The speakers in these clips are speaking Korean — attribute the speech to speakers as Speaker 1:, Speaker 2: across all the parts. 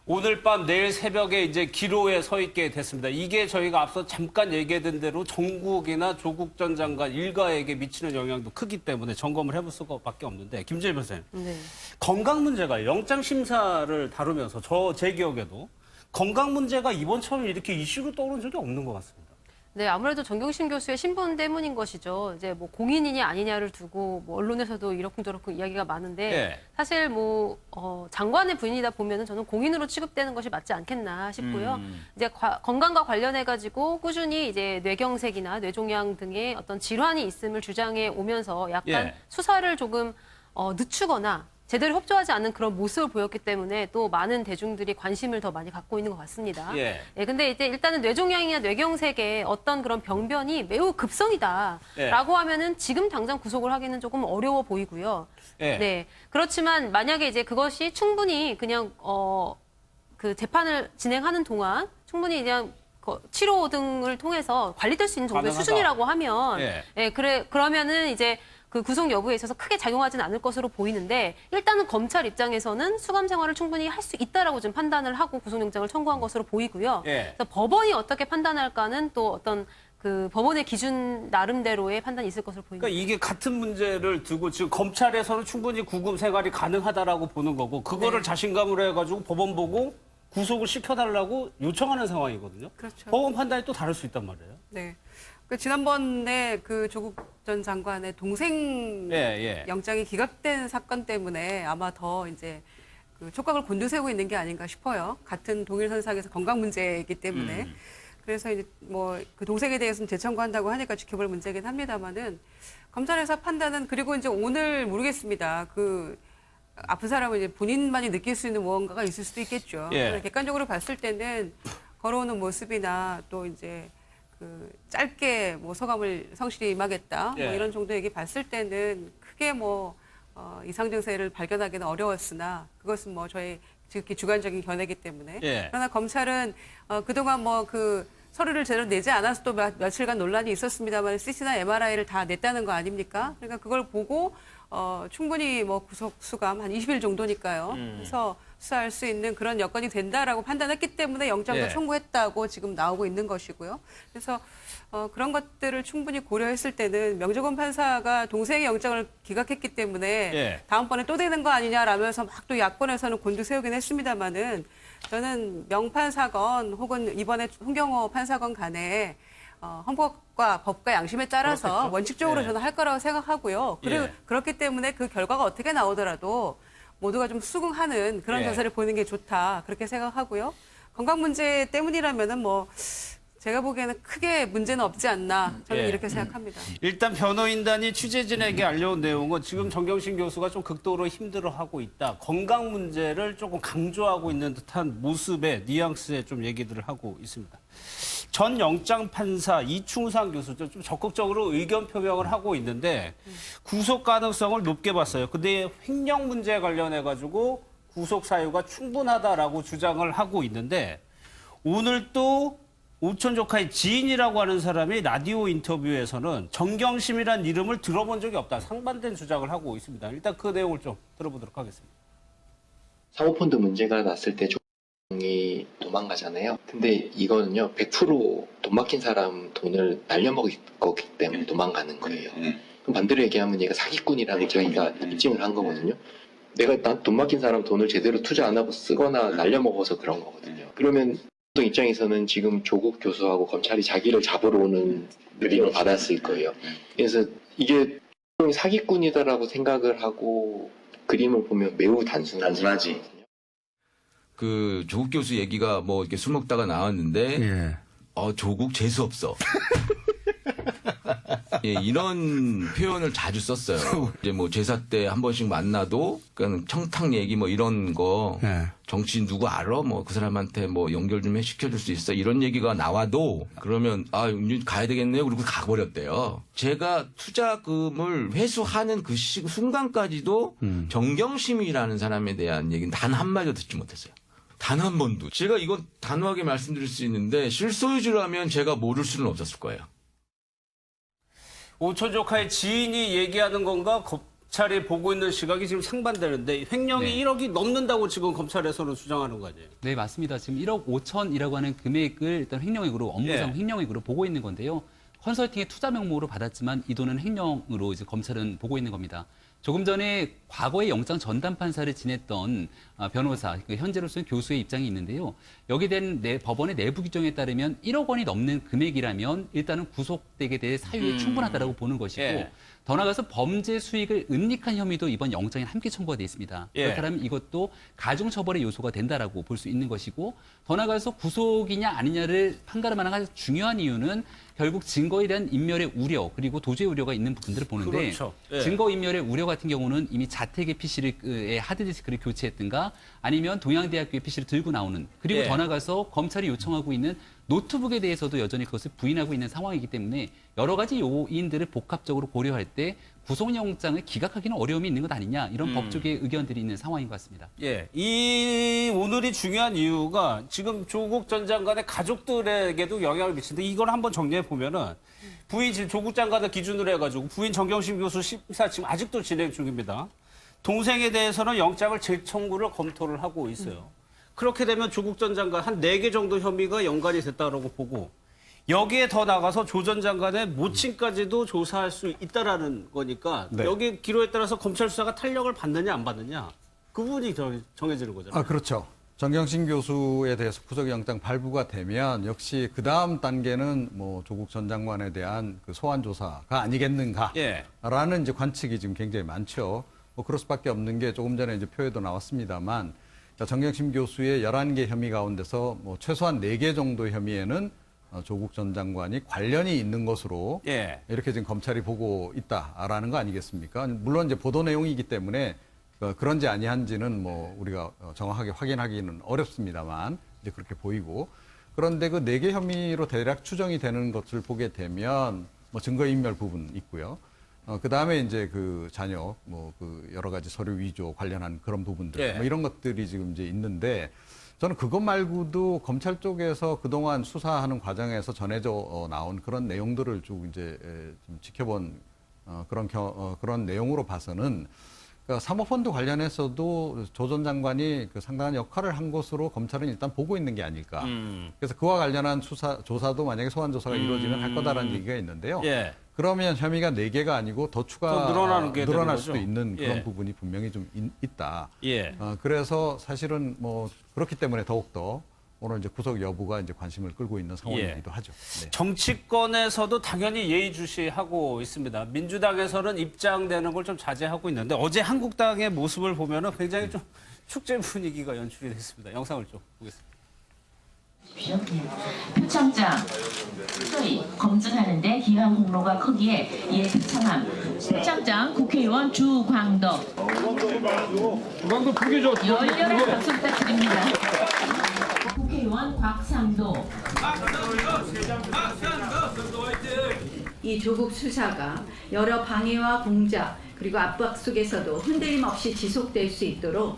Speaker 1: 오늘 밤 내일 새벽에 이제 기로에 서 있게 됐습니다. 이게 저희가 앞서 잠깐 얘기했던 대로 정국이나 조국 전 장관 일가에게 미치는 영향도 크기 때문에 점검을 해볼 수밖에 없는데 김재일 변호사님.
Speaker 2: 네.
Speaker 1: 건강 문제가 영장 심사를 다루면서 제 기억에도 건강 문제가 이번처럼 이렇게 이슈로 떠오른 적이 없는 것 같습니다.
Speaker 2: 네, 아무래도 정경심 교수의 신분 때문인 것이죠. 이제 뭐 공인이냐 아니냐를 두고 뭐 언론에서도 이러쿵저러쿵 이야기가 많은데
Speaker 1: 네.
Speaker 2: 사실 뭐 장관의 부인이다 보면은 저는 공인으로 취급되는 것이 맞지 않겠나 싶고요. 이제 건강과 관련해 가지고 꾸준히 이제 뇌경색이나 뇌종양 등의 어떤 질환이 있음을 주장해 오면서 약간
Speaker 1: 예.
Speaker 2: 수사를 조금 늦추거나 제대로 협조하지 않는 그런 모습을 보였기 때문에 또 많은 대중들이 관심을 더 많이 갖고 있는 것 같습니다.
Speaker 1: 예.
Speaker 2: 예, 근데 이제 일단은 뇌종양이나 뇌경색의 어떤 그런 병변이 매우 급성이다라고
Speaker 1: 예.
Speaker 2: 하면은 지금 당장 구속을 하기는 조금 어려워 보이고요.
Speaker 1: 예.
Speaker 2: 네. 그렇지만 만약에 이제 그것이 충분히 그냥 그 재판을 진행하는 동안 충분히 그냥 치료 등을 통해서 관리될 수 있는 정도의
Speaker 1: 가능하다.
Speaker 2: 수준이라고 하면
Speaker 1: 예.
Speaker 2: 그러면은 이제 그 구속 여부에 있어서 크게 작용하지는 않을 것으로 보이는데 일단은 검찰 입장에서는 수감 생활을 충분히 할 수 있다라고 지금 판단을 하고 구속영장을 청구한 것으로 보이고요.
Speaker 1: 예.
Speaker 2: 그래서 법원이 어떻게 판단할까는 또 어떤 그 법원의 기준 나름대로의 판단이 있을 것으로 보입니다.
Speaker 1: 그러니까 이게 같은 문제를 두고 지금 검찰에서는 충분히 구금 생활이 가능하다라고 보는 거고 그거를
Speaker 2: 네.
Speaker 1: 자신감으로 해가지고 법원 보고 구속을 시켜달라고 요청하는 상황이거든요.
Speaker 3: 그렇죠.
Speaker 1: 법원 판단이 또 다를 수 있단 말이에요.
Speaker 3: 네. 그 지난번에 그 조국 전 장관의 동생
Speaker 1: 예.
Speaker 3: 영장이 기각된 사건 때문에 아마 더 이제 그 촉각을 곤두세우고 있는 게 아닌가 싶어요. 같은 동일선상에서 건강 문제이기 때문에. 그래서 이제 뭐 그 동생에 대해서는 재청구한다고 하니까 지켜볼 문제긴 합니다만은 검찰에서 판단은 그리고 이제 오늘 모르겠습니다. 그 아픈 사람은 이제 본인만이 느낄 수 있는 무언가가 있을 수도 있겠죠.
Speaker 1: 예.
Speaker 3: 객관적으로 봤을 때는 걸어오는 모습이나 또 이제 그 짧게 뭐 소감을 성실히 임하겠다
Speaker 1: 예.
Speaker 3: 뭐 이런 정도 얘기 봤을 때는 크게 뭐 이상 증세를 발견하기는 어려웠으나 그것은 뭐 저의 지극히 주관적인 견해이기 때문에
Speaker 1: 예.
Speaker 3: 그러나 검찰은 그동안 뭐 그 서류를 제대로 내지 않아서 또 며칠간 논란이 있었습니다만 CT나 MRI를 다 냈다는 거 아닙니까? 그러니까 그걸 보고 충분히 뭐 구속 수감 한 20일 정도니까요. 그래서 수사할 수 있는 그런 여건이 된다라고 판단했기 때문에 영장도
Speaker 1: 예.
Speaker 3: 청구했다고 지금 나오고 있는 것이고요. 그래서 그런 것들을 충분히 고려했을 때는 명재권 판사가 동생의 영장을 기각했기 때문에
Speaker 1: 예.
Speaker 3: 다음번에 또 되는 거 아니냐라면서 막 또 야권에서는 곤두세우긴 했습니다마는 저는 명판 사건 혹은 이번에 홍경호 판사건 간에 헌법과 법과 양심에 따라서
Speaker 1: 그렇겠죠.
Speaker 3: 원칙적으로
Speaker 1: 예.
Speaker 3: 저는 할 거라고 생각하고요. 그리고
Speaker 1: 예.
Speaker 3: 그렇기 때문에 그 결과가 어떻게 나오더라도 모두가 좀 수긍하는 그런
Speaker 1: 예.
Speaker 3: 자세를 보이는 게 좋다 그렇게 생각하고요. 건강 문제 때문이라면은 뭐 제가 보기에는 크게 문제는 없지 않나 저는
Speaker 1: 예.
Speaker 3: 이렇게 생각합니다.
Speaker 1: 일단 변호인단이 취재진에게 알려온 내용은 지금 정경심 교수가 좀 극도로 힘들어하고 있다. 건강 문제를 조금 강조하고 있는 듯한 모습의 뉘앙스에 좀 얘기들을 하고 있습니다. 전 영장 판사 이충상 교수도 좀 적극적으로 의견 표명을 하고 있는데 구속 가능성을 높게 봤어요. 근데 횡령 문제에 관련해 가지고 구속 사유가 충분하다라고 주장을 하고 있는데 오늘 또 오촌 조카의 지인이라고 하는 사람이 라디오 인터뷰에서는 정경심이란 이름을 들어본 적이 없다. 상반된 주장을 하고 있습니다. 일단 그 내용을 좀 들어보도록 하겠습니다.
Speaker 4: 사모펀드 문제가 났을 때 조국이 도망가잖아요. 근데 이거는요, 100% 돈 막힌 사람 돈을 날려먹을 거기 때문에 도망가는 거예요. 그럼 반대로 얘기하면 얘가 사기꾼이라고 자기가 입증을 한 거거든요. 내가 돈 막힌 사람 돈을 제대로 투자 안 하고 쓰거나 날려먹어서 그런 거거든요. 그러면 보통 입장에서는 지금 조국 교수하고 검찰이 자기를 잡으러 오는 느낌을 받았을 거예요. 그래서 이게 사기꾼이다라고 생각을 하고 그림을 보면 매우 단순하지.
Speaker 5: 그 조국 교수 얘기가 뭐 이렇게 술 먹다가 나왔는데 조국 재수 없어. 예, 이런 표현을 자주 썼어요. 이제 뭐 제사 때 한 번씩 만나도 그냥 청탁 얘기 뭐 이런 거 정치인 누구 알아? 뭐 그 사람한테 뭐 연결 좀 시켜줄 수 있어? 이런 얘기가 나와도 그러면 이제 가야 되겠네요. 그리고 가버렸대요. 제가 투자금을 회수하는 그 순간까지도 정경심이라는 사람에 대한 얘기는 단 한마디도 듣지 못했어요. 단 한 번도. 제가 이건 단호하게 말씀드릴 수 있는데 실소유주라면 제가 모를 수는 없었을 거예요.
Speaker 1: 오촌 조카의 지인이 얘기하는 건가? 검찰이 보고 있는 시각이 지금 상반되는데 횡령이
Speaker 6: 네.
Speaker 1: 1억이 넘는다고 지금 검찰에서는 주장하는 거 아니에요?
Speaker 6: 네, 맞습니다. 지금 1억 5천이라고 하는 금액을 일단 횡령액으로, 업무상
Speaker 1: 예.
Speaker 6: 횡령액으로 보고 있는 건데요. 컨설팅의 투자 명목으로 받았지만 이 돈은 횡령으로 이제 검찰은 보고 있는 겁니다. 조금 전에 과거에 영장 전담 판사를 지냈던 변호사, 현재로서는 교수의 입장이 있는데요. 여기에 대한 법원의 내부 규정에 따르면 1억 원이 넘는 금액이라면 일단은 구속되게 될 사유에 충분하다라고 보는 것이고,
Speaker 1: 예.
Speaker 6: 더 나아가서 범죄 수익을 은닉한 혐의도 이번 영장에 함께 첨부가 돼 있습니다.
Speaker 1: 예.
Speaker 6: 그렇다면 이것도 가중처벌의 요소가 된다라고 볼 수 있는 것이고, 더 나아가서 구속이냐 아니냐를 판가름하는 가장 중요한 이유는 결국 증거에 대한 인멸의 우려, 그리고 도주의 우려가 있는 부분들을 보는데,
Speaker 1: 그렇죠. 예.
Speaker 6: 증거 인멸의 우려 같은 경우는 이미 자택의 PC를 하드디스크를 교체했든가 아니면 동양대학교의 PC를 들고 나오는, 그리고
Speaker 1: 예.
Speaker 6: 더 나아가서 검찰이 요청하고 있는 노트북에 대해서도 여전히 그것을 부인하고 있는 상황이기 때문에 여러 가지 요인들을 복합적으로 고려할 때 구속영장을 기각하기는 어려움이 있는 것 아니냐, 이런 법조계의 의견들이 있는 상황인 것 같습니다.
Speaker 1: 예, 이 오늘이 중요한 이유가 지금 조국 전 장관의 가족들에게도 영향을 미치는데 이걸 한번 정리해 보면은 부인 지금 조국 장관을 기준으로 해가지고 부인 정경심 교수 심사 지금 아직도 진행 중입니다. 동생에 대해서는 영장을 재청구를 검토를 하고 있어요. 그렇게 되면 조국 전 장관 한 4개 정도 혐의가 연관이 됐다라고 보고 여기에 더 나가서 조 전 장관의 모친까지도 조사할 수 있다라는 거니까
Speaker 7: 네.
Speaker 1: 여기 기로에 따라서 검찰 수사가 탄력을 받느냐 안 받느냐 그 부분이 정해지는 거잖아요.
Speaker 7: 아, 그렇죠. 정경심 교수에 대해서 구속영장 발부가 되면 역시 그 다음 단계는 뭐 조국 전 장관에 대한 그 소환 조사가 아니겠는가라는
Speaker 1: 예.
Speaker 7: 이제 관측이 지금 굉장히 많죠. 뭐 그럴 수밖에 없는 게 조금 전에 이제 표에도 나왔습니다만 정경심 교수의 11개 혐의 가운데서 뭐 최소한 4개 정도 혐의에는 조국 전 장관이 관련이 있는 것으로
Speaker 1: 예.
Speaker 7: 이렇게 지금 검찰이 보고 있다라는 거 아니겠습니까? 물론 이제 보도 내용이기 때문에 그런지 아니한지는 뭐 우리가 정확하게 확인하기는 어렵습니다만 이제 그렇게 보이고, 그런데 그 4개 혐의로 대략 추정이 되는 것을 보게 되면 뭐 증거인멸 부분 있고요. 그 다음에 이제 그 자녀 뭐 그 여러 가지 서류 위조 관련한 그런 부분들
Speaker 1: 예.
Speaker 7: 뭐 이런 것들이 지금 이제 있는데, 저는 그것 말고도 검찰 쪽에서 그동안 수사하는 과정에서 전해져 나온 그런 내용들을 쭉 이제 좀 지켜본 그런 내용으로 봐서는 그러니까 사모펀드 관련해서도 조 전 장관이 그 상당한 역할을 한 것으로 검찰은 일단 보고 있는 게 아닐까. 그래서 그와 관련한 조사도 만약에 소환 조사가 이루어지면 할 거다라는 얘기가 있는데요.
Speaker 1: 예.
Speaker 7: 그러면 혐의가 4개가 아니고 더
Speaker 1: 더 늘어나는 게 되는
Speaker 7: 늘어날
Speaker 1: 거죠?
Speaker 7: 수도 있는 그런
Speaker 1: 예.
Speaker 7: 부분이 분명히 좀 있다.
Speaker 1: 예.
Speaker 7: 그래서 사실은 뭐 그렇기 때문에 더욱더 오늘 이제 구속 여부가 이제 관심을 끌고 있는 상황이기도 하죠. 네.
Speaker 1: 정치권에서도 당연히 예의주시하고 있습니다. 민주당에서는 입장되는 걸 좀 자제하고 있는데 어제 한국당의 모습을 보면은 굉장히 좀 축제 분위기가 연출이 됐습니다. 영상을 좀 보겠습니다.
Speaker 8: 표창장 철저히 검증하는데 기한 공로가 크기에 이에 비참함. 표창장 국회의원 주광덕. 열렬한 박수 부탁드립니다. 국회의원 곽상도.
Speaker 9: 이 조국 수사가 여러 방해와 공작 그리고 압박 속에서도 흔들림 없이 지속될 수 있도록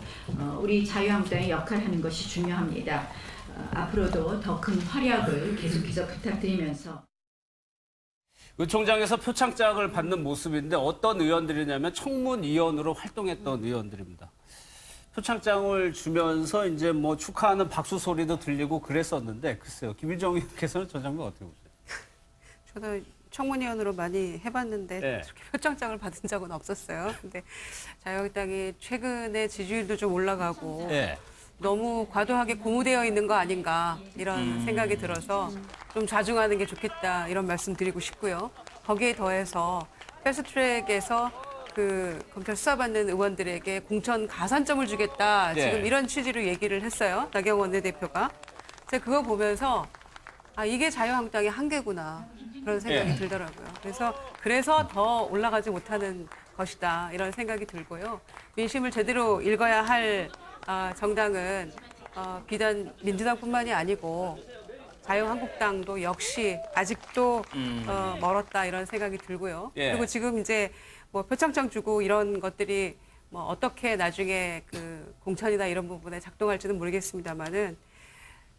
Speaker 9: 우리 자유한국당이 역할하는 것이 중요합니다. 앞으로도 더 큰 활약을 계속해서 부탁드리면서.
Speaker 1: 의총장에서 표창장을 받는 모습인데 어떤 의원들이냐면 청문위원으로 활동했던 의원들입니다. 표창장을 주면서 이제 뭐 축하하는 박수 소리도 들리고 그랬었는데 글쎄요. 김일정 의원께서는 전 장면 어떻게 보세요?
Speaker 3: 저도 청문위원으로 많이 해봤는데
Speaker 1: 네.
Speaker 3: 그렇게 표창장을 받은 적은 없었어요. 근데 자유한국당이 최근에 지지율도 좀 올라가고
Speaker 1: 예.
Speaker 3: 너무 과도하게 고무되어 있는 거 아닌가 이런 생각이 들어서 좀 자중하는 게 좋겠다 이런 말씀 드리고 싶고요. 거기에 더해서 패스트트랙에서 그 검찰 수사받는 의원들에게 공천 가산점을 주겠다
Speaker 1: 네.
Speaker 3: 지금 이런 취지로 얘기를 했어요. 나경원 원내대표가. 제가 그거 보면서 아 이게 자유한국당의 한계구나 그런 생각이
Speaker 1: 네.
Speaker 3: 들더라고요. 그래서 더 올라가지 못하는 것이다 이런 생각이 들고요. 민심을 제대로 읽어야 할 정당은 비단 민주당뿐만이 아니고 자유한국당도 역시 아직도 멀었다 이런 생각이 들고요.
Speaker 1: 예.
Speaker 3: 그리고 지금 이제 뭐 표창장 주고 이런 것들이 뭐 어떻게 나중에 그 공천이나 이런 부분에 작동할지는 모르겠습니다만은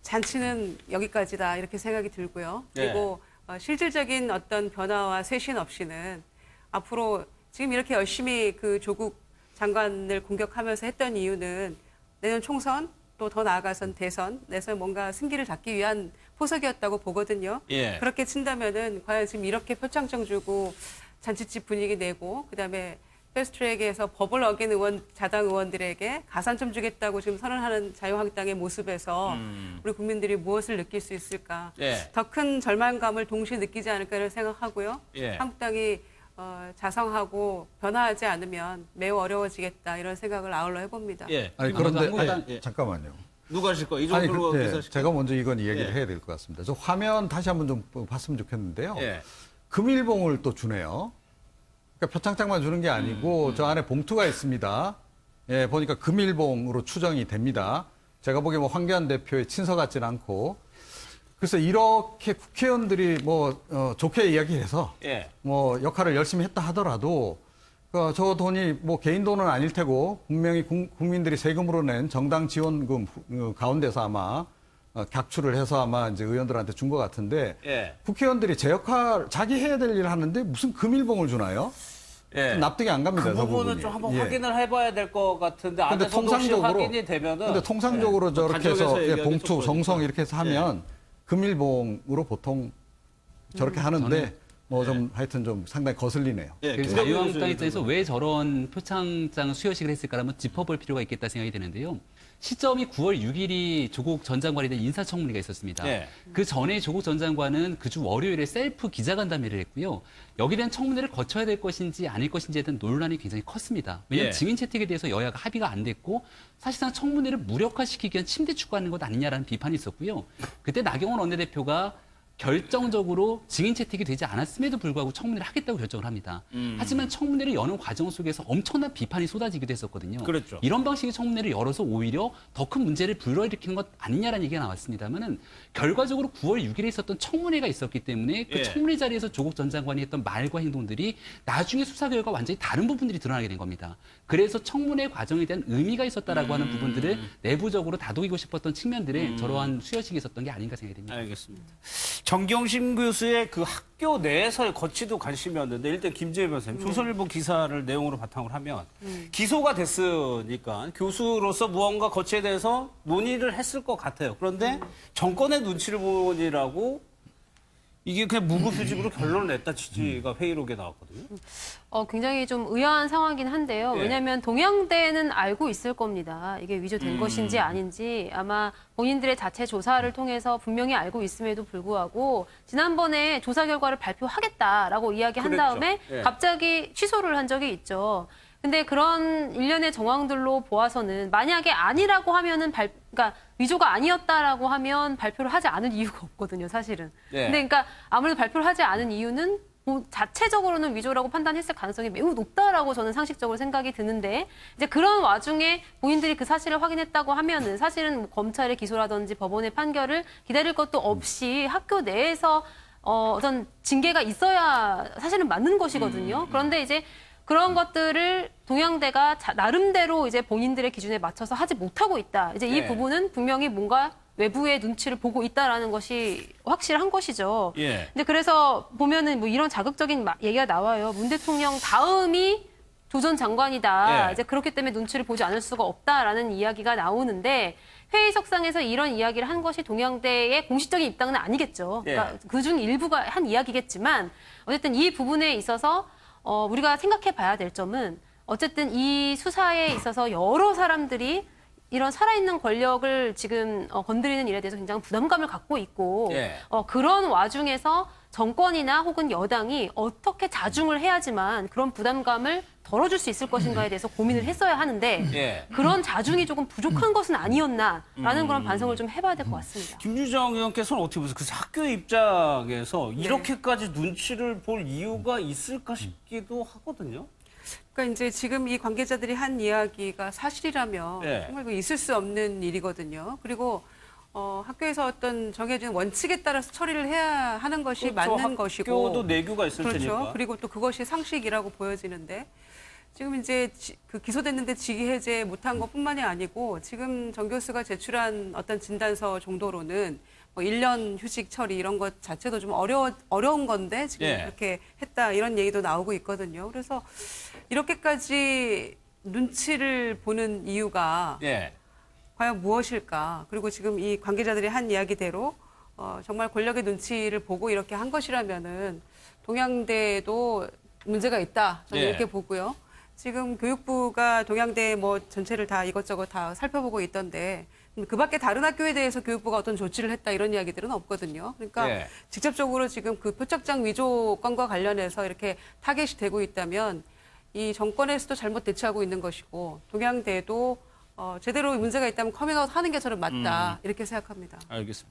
Speaker 3: 잔치는 여기까지다 이렇게 생각이 들고요. 그리고 실질적인 어떤 변화와 쇄신 없이는 앞으로 지금 이렇게 열심히 그 조국 장관을 공격하면서 했던 이유는 내년 총선 또 더 나아가선 대선, 내서 뭔가 승기를 잡기 위한 포석이었다고 보거든요.
Speaker 1: 예.
Speaker 3: 그렇게 친다면은 과연 지금 이렇게 표창장 주고 잔치집 분위기 내고 그다음에 패스트트랙에서 법을 어긴 의원, 자당 의원들에게 가산점 주겠다고 지금 선언하는 자유한국당의 모습에서 우리 국민들이 무엇을 느낄 수 있을까?
Speaker 1: 예.
Speaker 3: 더 큰 절망감을 동시에 느끼지 않을까를 생각하고요.
Speaker 1: 예.
Speaker 3: 한국당이 자성하고 변화하지 않으면 매우 어려워지겠다 이런 생각을 아울러 해봅니다.
Speaker 1: 예.
Speaker 7: 아니 그런데
Speaker 1: 한국당, 예.
Speaker 7: 잠깐만요.
Speaker 1: 누가 하실 거예요? 이
Speaker 7: 아니
Speaker 1: 정도로
Speaker 7: 근데 제가 먼저 이건 얘기를
Speaker 1: 예.
Speaker 7: 해야 될 것 같습니다. 저 화면 다시 한번 좀 봤으면 좋겠는데요.
Speaker 1: 예.
Speaker 7: 금일봉을 또 주네요. 그러니까 표창장만 주는 게 아니고 저 안에 봉투가 있습니다. 예, 보니까 금일봉으로 추정이 됩니다. 제가 보기에 뭐 황교안 대표의 친서 같지는 않고. 그래서 이렇게 국회의원들이 좋게 이야기해서
Speaker 1: 예.
Speaker 7: 뭐 역할을 열심히 했다 하더라도 저 돈이 뭐 개인 돈은 아닐 테고 분명히 국민들이 세금으로 낸 정당 지원금 가운데서 아마 객출을 해서 아마 이제 의원들한테 준 것 같은데
Speaker 1: 예.
Speaker 7: 국회의원들이 제 역할 자기 해야 될 일을 하는데 무슨 금일봉을 주나요?
Speaker 1: 예.
Speaker 7: 납득이 안 갑니다.
Speaker 1: 그
Speaker 7: 저
Speaker 1: 부분은
Speaker 7: 부분이.
Speaker 1: 좀 한번
Speaker 7: 예.
Speaker 1: 확인을 해봐야 될 것 같은데
Speaker 7: 근데
Speaker 1: 안에서도 혹시 확인이 되면은
Speaker 7: 근데 통상적으로
Speaker 1: 예.
Speaker 7: 저렇게 해서
Speaker 1: 단정해서 얘기하기
Speaker 7: 봉투,
Speaker 1: 좀
Speaker 7: 정성
Speaker 1: 그러니까.
Speaker 7: 이렇게 해서 하면 금일봉으로 보통 저렇게 하는데 뭐 좀 하여튼 좀 상당히 거슬리네요.
Speaker 1: 예.
Speaker 6: 그래서
Speaker 1: 김정은
Speaker 6: 자유한국당
Speaker 1: 교수님
Speaker 6: 입장에서 왜 저런 표창장 수여식을 했을까를 한번 짚어볼 필요가 있겠다 생각이 되는데요. 시점이 9월 6일이 조국 전 장관에 대한 인사청문회가 있었습니다.
Speaker 1: 예.
Speaker 6: 그 전에 조국 전 장관은 그 주 월요일에 셀프 기자간담회를 했고요. 여기에 대한 청문회를 거쳐야 될 것인지 아닐 것인지에 대한 논란이 굉장히 컸습니다. 왜냐하면
Speaker 1: 예.
Speaker 6: 증인 채택에 대해서 여야가 합의가 안 됐고 사실상 청문회를 무력화시키기 위한 침대 축구하는 것 아니냐라는 비판이 있었고요. 그때 나경원 원내대표가 결정적으로 증인 채택이 되지 않았음에도 불구하고 청문회를 하겠다고 결정을 합니다. 하지만 청문회를 여는 과정 속에서 엄청난 비판이 쏟아지기도 했었거든요.
Speaker 1: 그렇죠.
Speaker 6: 이런 방식의 청문회를 열어서 오히려 더 큰 문제를 불러일으키는 것 아니냐라는 얘기가 나왔습니다만은 결과적으로 9월 6일에 있었던 청문회가 있었기 때문에 그
Speaker 1: 예.
Speaker 6: 청문회 자리에서 조국 전 장관이 했던 말과 행동들이 나중에 수사 결과 완전히 다른 부분들이 드러나게 된 겁니다. 그래서 청문회 과정에 대한 의미가 있었다라고 하는 부분들을 내부적으로 다독이고 싶었던 측면들에 저러한 수여식이 있었던 게 아닌가 생각이 됩니다.
Speaker 1: 알겠습니다. 정경심 교수의 그 학교 내에서의 거취도 관심이었는데 일단 김재희 변호사님 조선일보 기사를 내용으로 바탕으로 하면 기소가 됐으니까 교수로서 무언가 거취에 대해서 논의를 했을 것 같아요. 그런데 정권의 눈치를 보니라고 이게 그냥 무급휴직으로 결론을 냈다 취지가 회의록에 나왔거든요.
Speaker 2: 굉장히 좀 의아한 상황이긴 한데요.
Speaker 1: 예.
Speaker 2: 왜냐하면 동양대는 알고 있을 겁니다. 이게 위조된 것인지 아닌지 아마 본인들의 자체 조사를 통해서 분명히 알고 있음에도 불구하고 지난번에 조사 결과를 발표하겠다라고 이야기한
Speaker 1: 그랬죠.
Speaker 2: 다음에
Speaker 1: 예.
Speaker 2: 갑자기 취소를 한 적이 있죠. 근데 그런 일련의 정황들로 보아서는 만약에 아니라고 하면은 그러니까 위조가 아니었다라고 하면 발표를 하지 않을 이유가 없거든요, 사실은.
Speaker 1: 예.
Speaker 2: 근데 그러니까 아무래도 발표를 하지 않은 이유는 자체적으로는 위조라고 판단했을 가능성이 매우 높다라고 저는 상식적으로 생각이 드는데 이제 그런 와중에 본인들이 그 사실을 확인했다고 하면은 사실은 뭐 검찰의 기소라든지 법원의 판결을 기다릴 것도 없이 학교 내에서 어떤 징계가 있어야 사실은 맞는 것이거든요. 그런데 이제 그런 것들을 동양대가 나름대로 이제 본인들의 기준에 맞춰서 하지 못하고 있다. 이제 이
Speaker 1: 네.
Speaker 2: 부분은 분명히 뭔가 외부의 눈치를 보고 있다라는 것이 확실한 것이죠.
Speaker 1: 예.
Speaker 2: 근데 그래서 보면은 뭐 이런 자극적인 얘기가 나와요. 문 대통령 다음이 조 전 장관이다.
Speaker 1: 예.
Speaker 2: 이제 그렇기 때문에 눈치를 보지 않을 수가 없다라는 이야기가 나오는데 회의석상에서 이런 이야기를 한 것이 동양대의 공식적인 입장은 아니겠죠. 그러니까 그중 일부가 한 이야기겠지만 어쨌든 이 부분에 있어서 우리가 생각해 봐야 될 점은 어쨌든 이 수사에 있어서 여러 사람들이 이런 살아있는 권력을 지금 건드리는 일에 대해서 굉장히 부담감을 갖고 있고
Speaker 1: 예.
Speaker 2: 그런 와중에서 정권이나 혹은 여당이 어떻게 자중을 해야지만 그런 부담감을 덜어줄 수 있을 것인가에 대해서 고민을 했어야 하는데
Speaker 1: 예.
Speaker 2: 그런 자중이 조금 부족한 것은 아니었나라는 그런 반성을 좀 해봐야 될 것 같습니다.
Speaker 1: 김유정 의원께서는 어떻게 보세요? 그래서 학교 입장에서 이렇게까지 눈치를 볼 이유가 있을까 싶기도 하거든요.
Speaker 3: 그러니까 이제 지금 이 관계자들이 한 이야기가 사실이라면
Speaker 1: 네.
Speaker 3: 정말 그 있을 수 없는 일이거든요. 그리고 학교에서 어떤 정해진 원칙에 따라서 처리를 해야 하는 것이
Speaker 1: 그렇죠.
Speaker 3: 맞는 것이고
Speaker 1: 학교도 내규가 있을
Speaker 3: 그렇죠.
Speaker 1: 테니까.
Speaker 3: 그리고 또 그것이 상식이라고 보여지는데 지금 이제 그 기소됐는데 직위 해제 못한 것뿐만이 아니고 지금 정 교수가 제출한 어떤 진단서 정도로는 뭐 1년 휴직 처리 이런 것 자체도 좀 어려운 건데 지금
Speaker 1: 예.
Speaker 3: 이렇게 했다 이런 얘기도 나오고 있거든요. 그래서 이렇게까지 눈치를 보는 이유가
Speaker 1: 예.
Speaker 3: 과연 무엇일까? 그리고 지금 이 관계자들이 한 이야기대로 정말 권력의 눈치를 보고 이렇게 한 것이라면은 동양대도 문제가 있다. 저는
Speaker 1: 예.
Speaker 3: 이렇게 보고요. 지금 교육부가 동양대 뭐 전체를 다 이것저것 다 살펴보고 있던데 그 밖에 다른 학교에 대해서 교육부가 어떤 조치를 했다 이런 이야기들은 없거든요. 그러니까
Speaker 1: 예.
Speaker 3: 직접적으로 지금 그 표창장 위조 건과 관련해서 이렇게 타겟이 되고 있다면 이 정권에서도 잘못 대처하고 있는 것이고 동양대도 제대로 문제가 있다면 커밍아웃 하는 게 저는 맞다 이렇게 생각합니다.
Speaker 1: 알겠습니다.